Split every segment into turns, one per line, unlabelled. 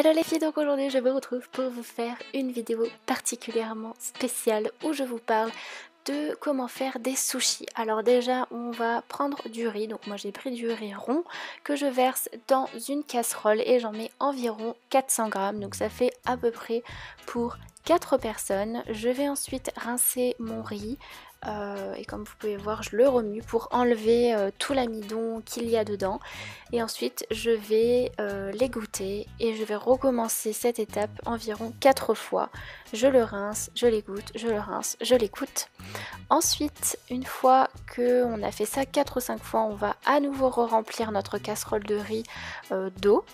Hello les filles, donc aujourd'hui je me retrouve pour vous faire une vidéo particulièrement spéciale où je vous parle de comment faire des sushis. Alors déjà on va prendre du riz, donc moi j'ai pris du riz rond que je verse dans une casserole et j'en mets environ 400 grammes, donc ça fait à peu près pour 4 personnes. Je vais ensuite rincer mon riz. Et comme vous pouvez voir, je le remue pour enlever tout l'amidon qu'il y a dedans. Et ensuite, je vais l'égoutter et je vais recommencer cette étape environ 4 fois. Je le rince, je l'égoutte, je le rince, je l'égoutte. Ensuite, une fois qu'on a fait ça 4 ou 5 fois, on va à nouveau remplir notre casserole de riz d'eau.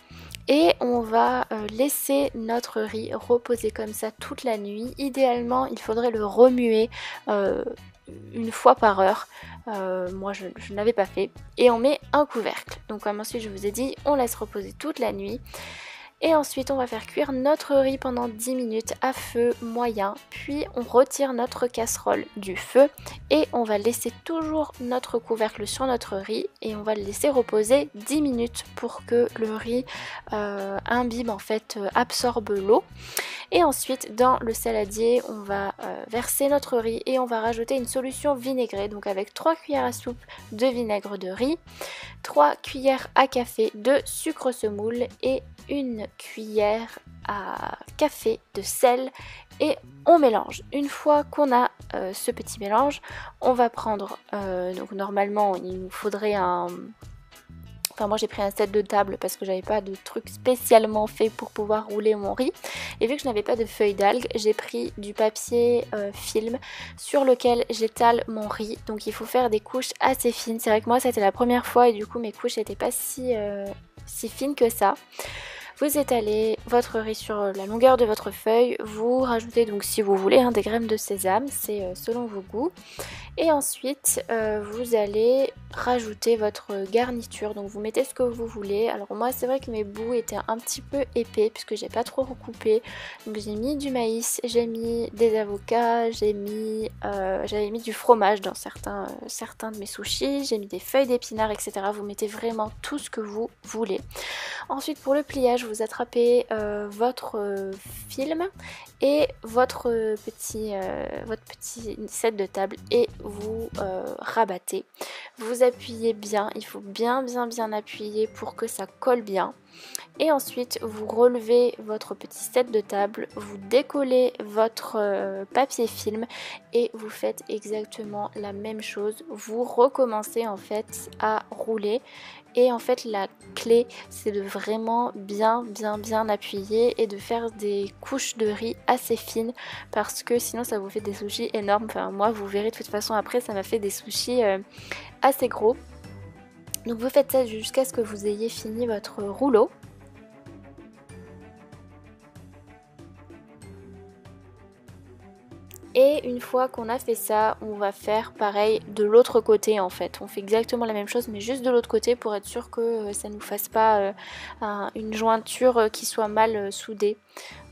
Et on va laisser notre riz reposer comme ça toute la nuit. Idéalement, il faudrait le remuer une fois par heure. Moi je ne l'avais pas fait. Et on met un couvercle. Donc comme ensuite je vous ai dit, on laisse reposer toute la nuit. Et ensuite on va faire cuire notre riz pendant 10 minutes à feu moyen. Puis on retire notre casserole du feu et on va laisser toujours notre couvercle sur notre riz et on va le laisser reposer 10 minutes pour que le riz imbibe en fait, absorbe l'eau. Et ensuite dans le saladier on va verser notre riz et on va rajouter une solution vinaigrée, donc avec 3 cuillères à soupe de vinaigre de riz, 3 cuillères à café de sucre semoule et une cuillère à café de sel et on mélange. Une fois qu'on a ce petit mélange, on va prendre, donc normalement il nous faudrait un... Enfin moi j'ai pris un set de table parce que j'avais pas de truc spécialement fait pour pouvoir rouler mon riz. Et vu que je n'avais pas de feuilles d'algues, j'ai pris du papier film sur lequel j'étale mon riz. Donc il faut faire des couches assez fines. C'est vrai que moi c'était la première fois et du coup mes couches n'étaient pas si fines que ça. Vous étalez votre riz sur la longueur de votre feuille. Vous rajoutez donc si vous voulez des graines de sésame, c'est selon vos goûts. Et ensuite vous allez rajouter votre garniture, donc vous mettez ce que vous voulez. Alors moi c'est vrai que mes bouts étaient un petit peu épais puisque j'ai pas trop recoupé, donc j'ai mis du maïs, j'ai mis des avocats, j'avais mis du fromage dans certains de mes sushis, j'ai mis des feuilles d'épinards, etc. Vous mettez vraiment tout ce que vous voulez. Ensuite pour le pliage, vous attrapez votre film et votre petit set de table et vous rabattez. Vous appuyez bien, il faut bien appuyer pour que ça colle bien. Et ensuite vous relevez votre petit set de table, vous décollez votre papier film et vous faites exactement la même chose. Vous recommencez en fait à rouler. Et en fait la clé c'est de vraiment bien appuyer et de faire des couches de riz assez fines parce que sinon ça vous fait des sushis énormes. Enfin moi vous verrez de toute façon après ça m'a fait des sushis assez gros. Donc vous faites ça jusqu'à ce que vous ayez fini votre rouleau. Et une fois qu'on a fait ça, on va faire pareil de l'autre côté en fait. On fait exactement la même chose mais juste de l'autre côté pour être sûr que ça ne nous fasse pas une jointure qui soit mal soudée.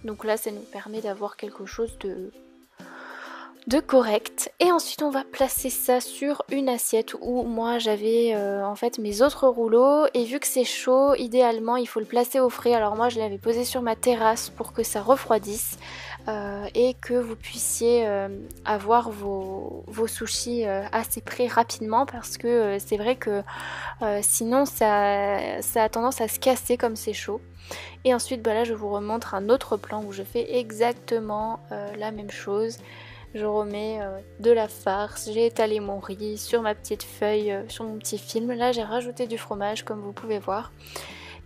Donc là ça nous permet d'avoir quelque chose de correct. Et ensuite on va placer ça sur une assiette où moi j'avais en fait mes autres rouleaux et vu que c'est chaud idéalement il faut le placer au frais. Alors moi je l'avais posé sur ma terrasse pour que ça refroidisse et que vous puissiez avoir vos sushis assez prêts rapidement parce que c'est vrai que sinon ça a tendance à se casser comme c'est chaud. Et ensuite là je vous remontre un autre plan où je fais exactement la même chose. Je remets de la farce, j'ai étalé mon riz sur ma petite feuille, sur mon petit film. Là j'ai rajouté du fromage comme vous pouvez voir.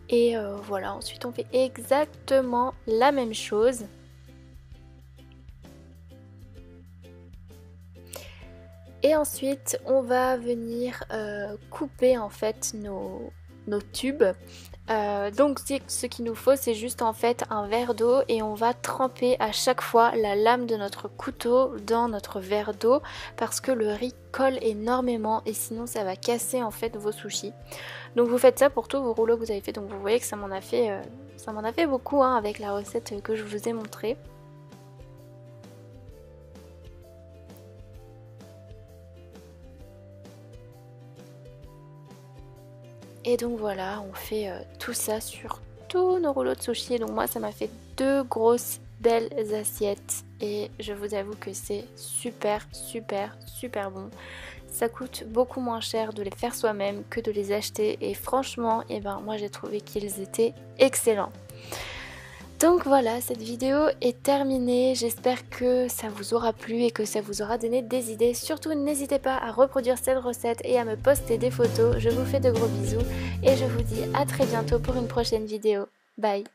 Et voilà, ensuite on fait exactement la même chose. Et ensuite on va venir couper en fait nos tubes. Donc ce qu'il nous faut c'est juste en fait un verre d'eau et on va tremper à chaque fois la lame de notre couteau dans notre verre d'eau parce que le riz colle énormément et sinon ça va casser en fait vos sushis. Donc vous faites ça pour tous vos rouleaux que vous avez fait, donc vous voyez que ça m'en a fait beaucoup avec la recette que je vous ai montrée. Et donc voilà, on fait tout ça sur tous nos rouleaux de sushi. Donc moi ça m'a fait 2 grosses belles assiettes et je vous avoue que c'est super bon. Ça coûte beaucoup moins cher de les faire soi-même que de les acheter et franchement, moi j'ai trouvé qu'ils étaient excellents. Donc voilà, cette vidéo est terminée, j'espère que ça vous aura plu et que ça vous aura donné des idées. Surtout n'hésitez pas à reproduire cette recette et à me poster des photos. Je vous fais de gros bisous et je vous dis à très bientôt pour une prochaine vidéo. Bye!